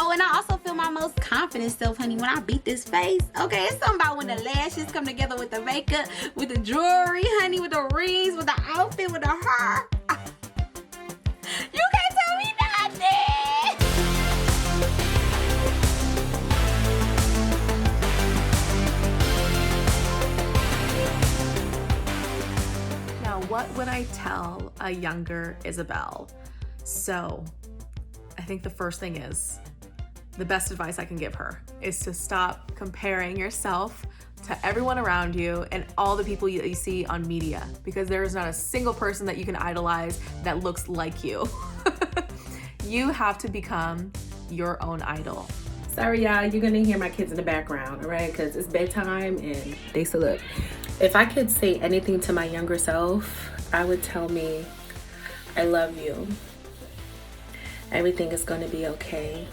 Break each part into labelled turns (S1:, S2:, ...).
S1: Oh, and I also feel my most confident self, honey, when I beat this face. Okay, it's something about when the lashes come together with the makeup, with the jewelry, honey, with the rings, with the outfit, with the hair. You can't tell me nothing.
S2: Now, what would I tell a younger Isabel? So, I think the first thing is, the best advice I can give her is to stop comparing yourself to everyone around you and all the people you see on media, because there is not a single person that you can idolize that looks like you. You have to become your own idol.
S3: Sorry, y'all, you're gonna hear my kids in the background, all right? Because it's bedtime and they still up. If I could say anything to my younger self, I would tell me, I love you. Everything is gonna be okay.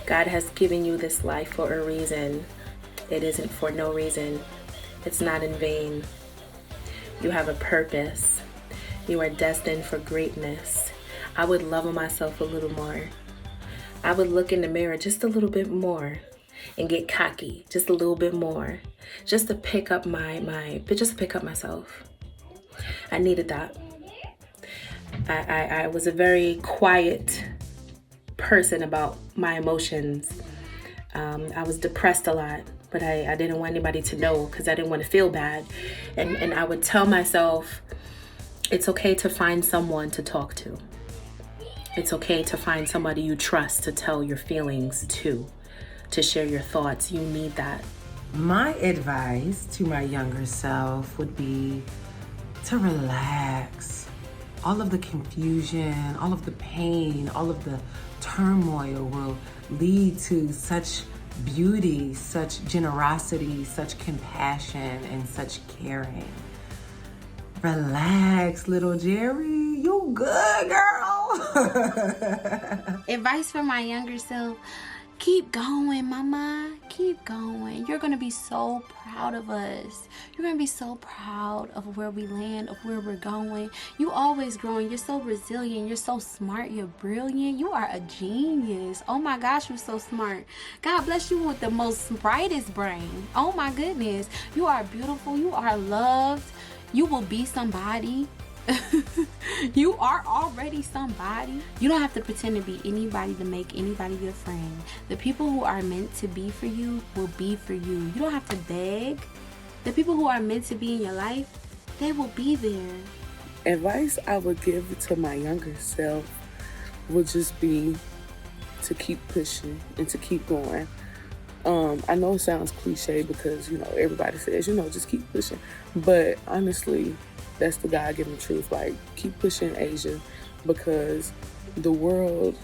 S3: God has given you this life for a reason. It isn't for no reason. It's not in vain. You have a purpose. You are destined for greatness. I would love myself a little more. I would look in the mirror just a little bit more and get cocky just a little bit more, just to pick up just to pick up myself. I needed that. I was a very quiet person about my emotions. I was depressed a lot, but I didn't want anybody to know because I didn't want to feel bad. And I would tell myself, it's okay to find someone to talk to. It's okay to find somebody you trust to tell your feelings to share your thoughts. You need that.
S4: My advice to my younger self would be to relax. All of the confusion, all of the pain, all of the turmoil will lead to such beauty, such generosity, such compassion, and such caring. Relax, little Jerry. You good, girl.
S1: Advice for my younger self: keep going, mama. Keep going. You're going to be so proud of us. You're going to be so proud of where we land, of where we're going. You always growing. You're so resilient. You're so smart. You're brilliant. You are a genius. Oh my gosh, you're so smart. God bless you with the most brightest brain. Oh my goodness. You are beautiful. You are loved. You will be somebody. You are already somebody. You don't have to pretend to be anybody to make anybody your friend. The people who are meant to be for you will be for you. You don't have to beg. The people who are meant to be in your life, they will be there.
S5: Advice I would give to my younger self would just be to keep pushing and to keep going. I know it sounds cliche because, everybody says, just keep pushing. But honestly, that's the God-given truth. Like, keep pushing, Asia, because the world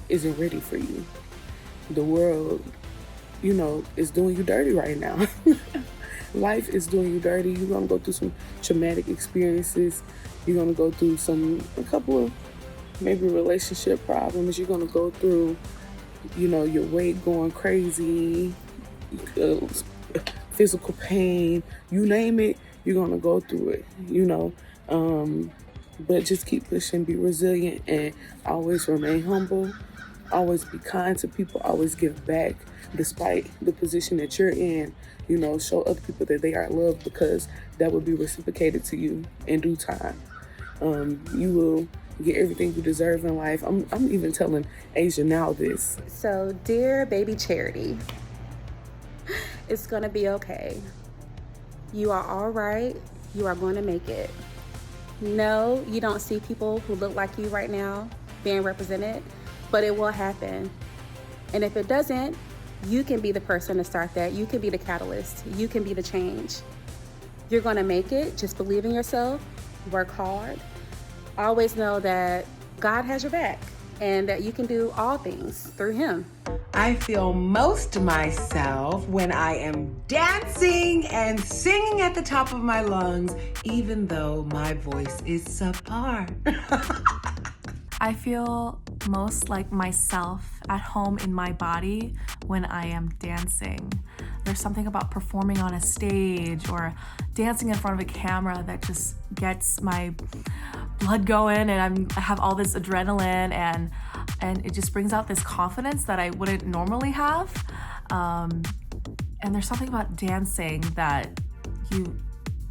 S5: isn't ready for you. The world, is doing you dirty right now. Life is doing you dirty. You're going to go through some traumatic experiences. You're going to go through a couple of maybe relationship problems. You're going to go through, your weight going crazy, physical pain, you name it. You're going to go through it, but just keep pushing, be resilient, and always remain humble. Always be kind to people, always give back despite the position that you're in. Show other people that they are loved, because that will be reciprocated to you in due time. You will get everything you deserve in life. I'm even telling Asia now this.
S3: So, dear baby Charity, it's going to be okay. You are all right. You are going to make it. No, you don't see people who look like you right now being represented, but it will happen. And if it doesn't, you can be the person to start that. You can be the catalyst. You can be the change. You're going to make it. Just believe in yourself. Work hard. Always know that God has your back and that you can do all things through Him.
S4: I feel most myself when I am dancing and singing at the top of my lungs, even though my voice is subpar.
S2: I feel most like myself at home in my body when I am dancing. there's something about performing on a stage or dancing in front of a camera that just gets my blood going, and I have all this adrenaline, and it just brings out this confidence that I wouldn't normally have. And there's something about dancing that you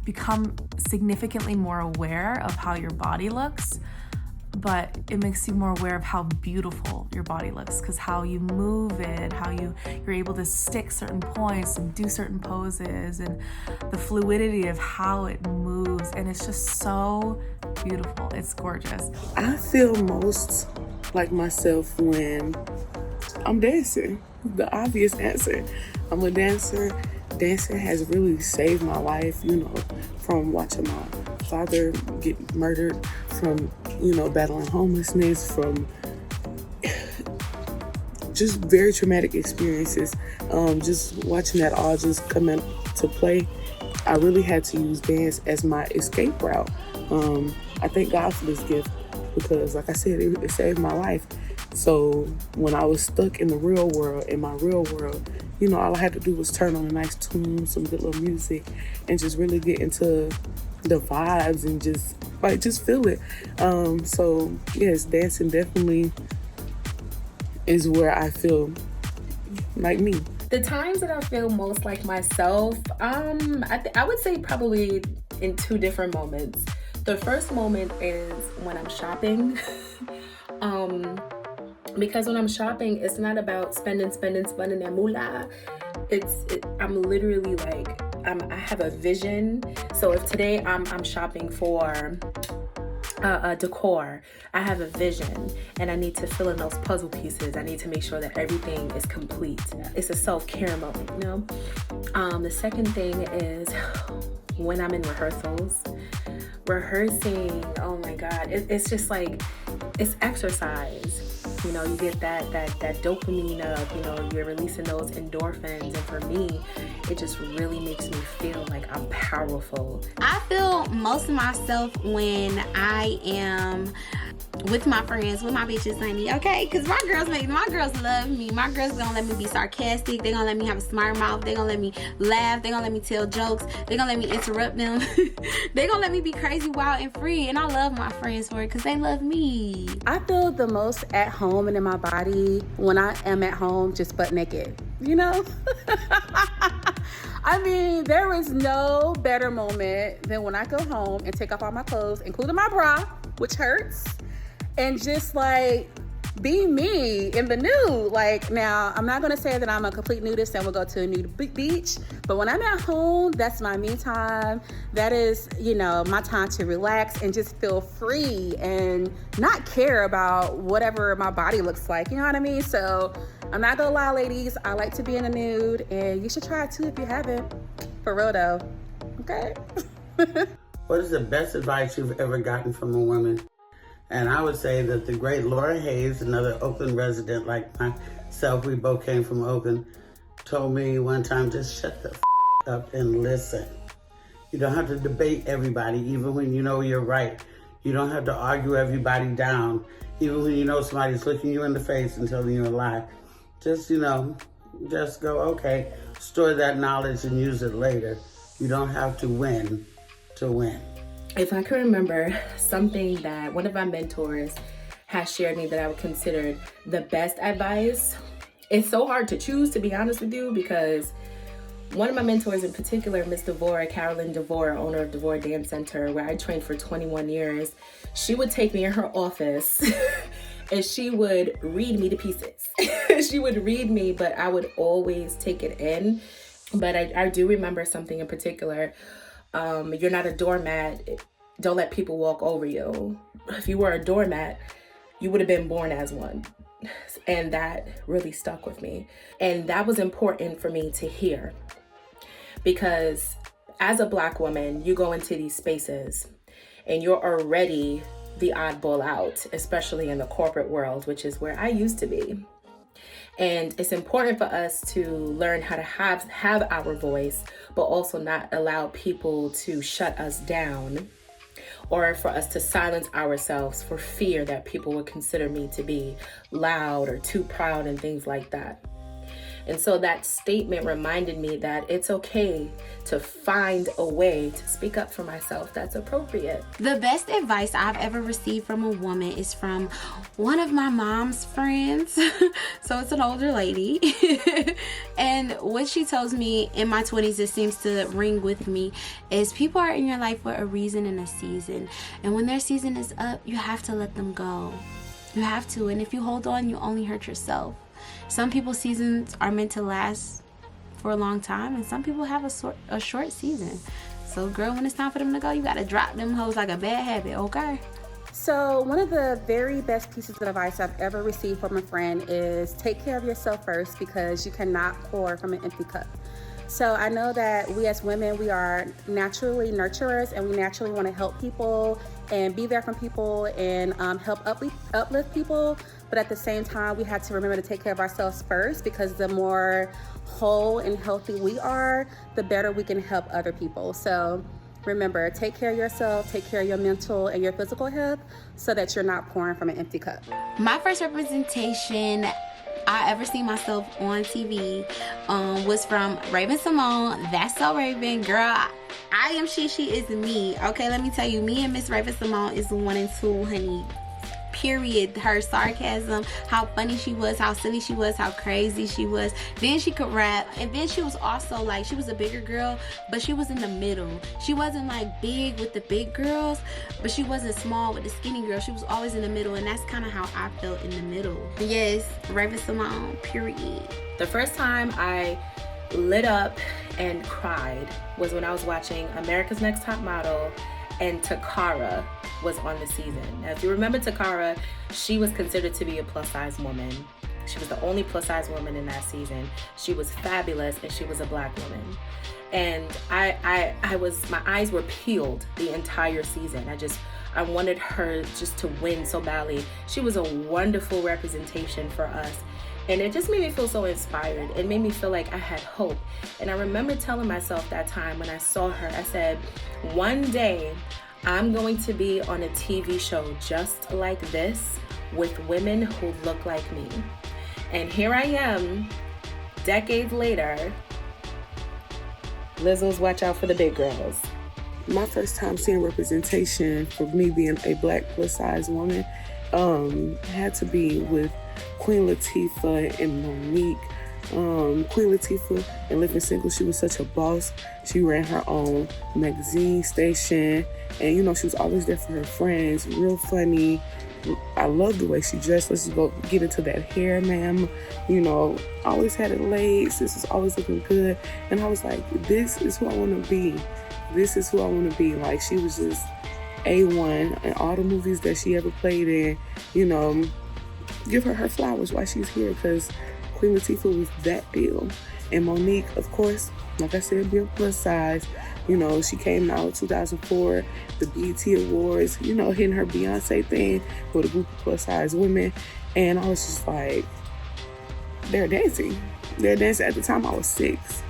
S2: become significantly more aware of how your body looks, but it makes you more aware of how beautiful your body looks, because how you move it, how you're able to stick certain points and do certain poses, and the fluidity of how it moves, and it's just so beautiful. It's gorgeous.
S5: I feel most like myself when I'm dancing. The obvious answer. I'm a dancer. Dancing has really saved my life, you know, from watching my father get murdered, from, you know, battling homelessness, from just very traumatic experiences. Just watching that all just come into play, I really had to use dance as my escape route. I thank God for this gift because, like I said, it saved my life. So when I was stuck in the real world, in my real world, you know, all I had to do was turn on a nice tune, some good little music, and just really get into the vibes and just feel it. So yes, dancing definitely is where I feel like me.
S3: The times that I feel most like myself, I would say probably in two different moments. The first moment is when I'm shopping. Because when I'm shopping, it's not about spending that moolah. I'm literally like, I have a vision. So if today I'm shopping for decor, I have a vision and I need to fill in those puzzle pieces. I need to make sure that everything is complete. It's a self-care moment, you know? The second thing is when I'm in rehearsing, oh my God, it's just like, it's exercise. You know, you get that dopamine up, you know, you're releasing those endorphins. And for me, it just really makes me feel like I'm powerful.
S1: I feel most of myself when I am with my friends, with my bitches, honey, okay? Because my girls love me. My girls gonna let me be sarcastic. They gonna let me have a smart mouth. They gonna let me laugh. They gonna let me tell jokes. They gonna let me interrupt them. They gonna let me be crazy, wild, and free. And I love my friends for it because they love me.
S3: I feel the most at home and in my body when I am at home just butt naked, you know? I mean, there is no better moment than when I go home and take off all my clothes, including my bra, which hurts, and just like be me in the nude. Like, now I'm not gonna say that I'm a complete nudist and we'll go to a nude beach, but when I'm at home, that's my me time. That is, you know, my time to relax and just feel free and not care about whatever my body looks like, you know what I mean? So I'm not gonna lie, ladies, I like to be in a nude, and you should try it too if you haven't. For real though, okay?
S6: What is the best advice you've ever gotten from a woman? And I would say that the great Laura Hayes, another Oakland resident like myself, we both came from Oakland, told me one time, just shut the up and listen. You don't have to debate everybody, even when you know you're right. You don't have to argue everybody down, even when you know somebody's looking you in the face and telling you a lie. Just, you know, just go, okay, store that knowledge and use it later. You don't have to win to win.
S3: If I can remember something that one of my mentors has shared me that I would consider the best advice, it's so hard to choose, to be honest with you, because one of my mentors in particular, Miss DeVore, Carolyn DeVore, owner of DeVore Dance Center, where I trained for 21 years, she would take me in her office and she would read me to pieces. She would read me, but I would always take it in. But I do remember something in particular. You're not a doormat. Don't let people walk over you. If you were a doormat, you would have been born as one. And that really stuck with me. And that was important for me to hear. Because as a Black woman, you go into these spaces and you're already the oddball out, especially in the corporate world, which is where I used to be. And it's important for us to learn how to have our voice, but also not allow people to shut us down or for us to silence ourselves for fear that people would consider me to be loud or too proud and things like that. And so that statement reminded me that it's okay to find a way to speak up for myself that's appropriate.
S1: The best advice I've ever received from a woman is from one of my mom's friends. So it's an older lady. And what she tells me in my 20s, it seems to ring with me, is people are in your life for a reason and a season. And when their season is up, you have to let them go. You have to. And if you hold on, you only hurt yourself. Some people's seasons are meant to last for a long time, and some people have a short season. So girl, when it's time for them to go, you gotta drop them hoes like a bad habit, okay?
S7: So one of the very best pieces of advice I've ever received from a friend is take care of yourself first, because you cannot pour from an empty cup. So I know that we as women, we are naturally nurturers, and we naturally want to help people and be there for people and help uplift people. But at the same time, we have to remember to take care of ourselves first, because the more whole and healthy we are, the better we can help other people. So remember, take care of yourself, take care of your mental and your physical health, so that you're not pouring from an empty cup.
S1: My first representation I ever seen myself on TV was from Raven-Symoné. That's so Raven, girl. I am she is me. Okay, let me tell you, me and Miss Raven-Symoné is 1 and 2, honey. Period. Her sarcasm, how funny she was, how silly she was, how crazy she was. Then she could rap, and then she was also like, she was a bigger girl, but she was in the middle. She wasn't like big with the big girls, but she wasn't small with the skinny girls. She was always in the middle, and that's kind of how I felt in the middle. Yes, Raven-Symoné, period.
S3: The first time I lit up and cried was when I was watching America's Next Top Model, and Takara was on the season. Now, if you remember Takara, she was considered to be a plus-size woman. She was the only plus-size woman in that season. She was fabulous, and she was a Black woman. And my eyes were peeled the entire season. I wanted her just to win so badly. She was a wonderful representation for us. And it just made me feel so inspired. It made me feel like I had hope. And I remember telling myself that time when I saw her, I said, one day I'm going to be on a TV show just like this with women who look like me. And here I am, decades later. Lizzo's Watch Out for the Big Grrrls.
S5: My first time seeing representation for me being a Black plus-size woman had to be with Queen Latifah and Monique. Queen Latifah and Living Single, she was such a boss. She ran her own magazine station, and she was always there for her friends, real funny. I love the way she dressed. Let's just go get into that hair, ma'am. Always had it laid. Sis was always looking good. And I was like, this is who I want to be. This is who I want to be. Like, she was just A1 in all the movies that she ever played in. Give her flowers while she's here, because Queen Latifah was that deal. And Monique, of course, like I said, being plus size, she came out in 2004, the BET Awards, hitting her Beyonce thing with a group of plus size women. And I was just like, they're dancing. They're dancing. At the time, I was 6.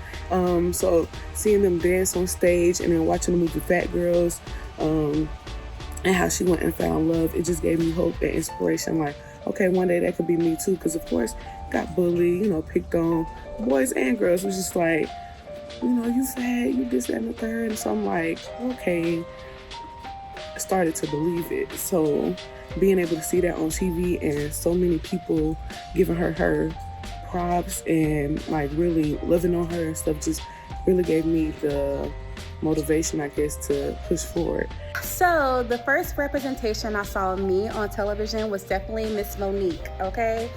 S5: So seeing them dance on stage and then watching the movie Fat Girls, and how she went and found love, it just gave me hope and inspiration. Like, okay, one day that could be me too, because of course, got bullied, picked on, boys and girls. It was just like, you fat, you this, that, and the third. And so I'm like, okay, I started to believe it. So being able to see that on TV and so many people giving her props and like really loving on her and stuff just really gave me the motivation, I guess, to push forward.
S7: So the first representation I saw of me on television was definitely Miss Monique, okay?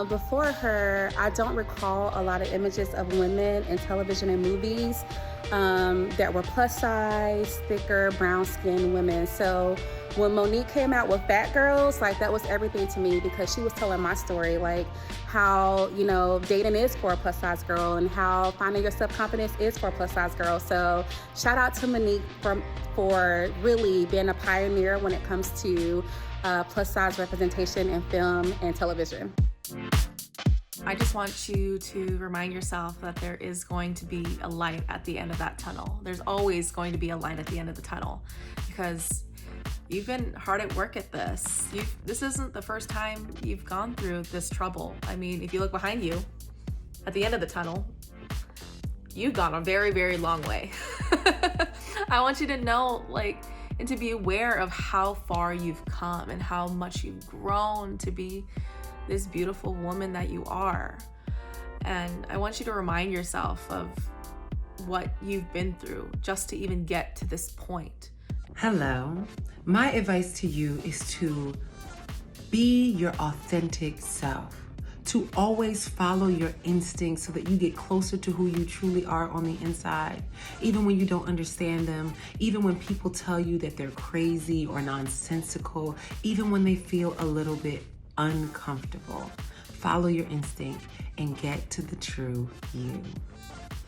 S7: Before her, I don't recall a lot of images of women in television and movies that were plus size, thicker, brown skinned women. So when Monique came out with Fat Girls, like, that was everything to me, because she was telling my story, like how, dating is for a plus size girl and how finding your self-confidence is for a plus size girl. So shout out to Monique for really being a pioneer when it comes to plus size representation in film and television.
S2: I just want you to remind yourself that there is going to be a light at the end of that tunnel. There's always going to be a light at the end of the tunnel, because you've been hard at work at this. This isn't the first time you've gone through this trouble. I mean, if you look behind you, at the end of the tunnel, you've gone a very, very long way. I want you to know, like, and to be aware of how far you've come and how much you've grown to be this beautiful woman that you are. And I want you to remind yourself of what you've been through just to even get to this point.
S4: Hello. My advice to you is to be your authentic self, to always follow your instincts so that you get closer to who you truly are on the inside, even when you don't understand them, even when people tell you that they're crazy or nonsensical, even when they feel a little bit uncomfortable. Follow your instinct and get to the true you.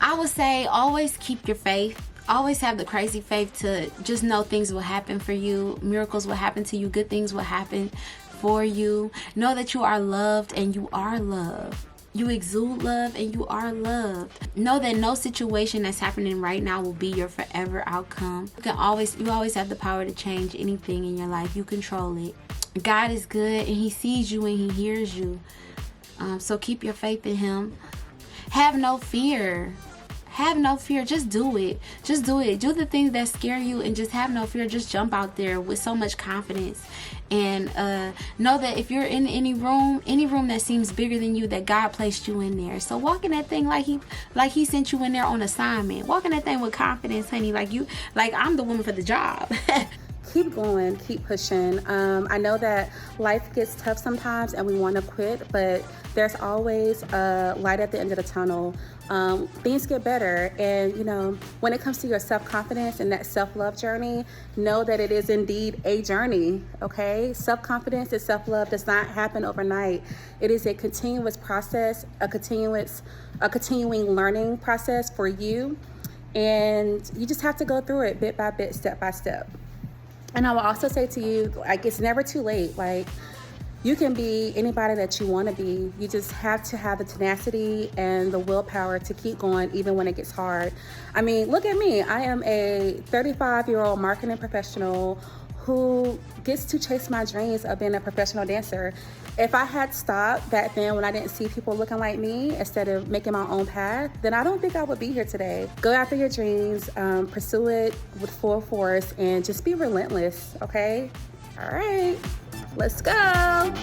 S1: I would say always keep your faith. Always have the crazy faith to just know things will happen for you. Miracles will happen to you. Good things will happen for you. Know that you are loved and you are loved. You exude love and you are loved. Know that no situation that's happening right now will be your forever outcome. You always have the power to change anything in your life. You control it. God is good and He sees you and He hears you. So keep your faith in Him. Have no fear. Have no fear. Just do it. Just do it. Do the things that scare you and just have no fear. Just jump out there with so much confidence. And know that if you're in any room that seems bigger than you, that God placed you in there. So walk in that thing like he sent you in there on assignment. Walk in that thing with confidence, honey. Like I'm the woman for the job.
S7: Keep going, keep pushing. I know that life gets tough sometimes and we want to quit, but there's always a light at the end of the tunnel. Things get better, and you know, when it comes to your self-confidence and that self-love journey, know that it is indeed a journey, okay? Self-confidence and self-love does not happen overnight. It is a continuous process, a continuing learning process for you, and you just have to go through it bit by bit, step by step. And I will also say to you, like, it's never too late. Like, you can be anybody that you want to be. You just have to have the tenacity and the willpower to keep going even when it gets hard. I mean, look at me. I am a 35-year-old marketing professional who gets to chase my dreams of being a professional dancer. If I had stopped back then when I didn't see people looking like me instead of making my own path, then I don't think I would be here today. Go after your dreams, pursue it with full force, and just be relentless, okay? All right, let's go.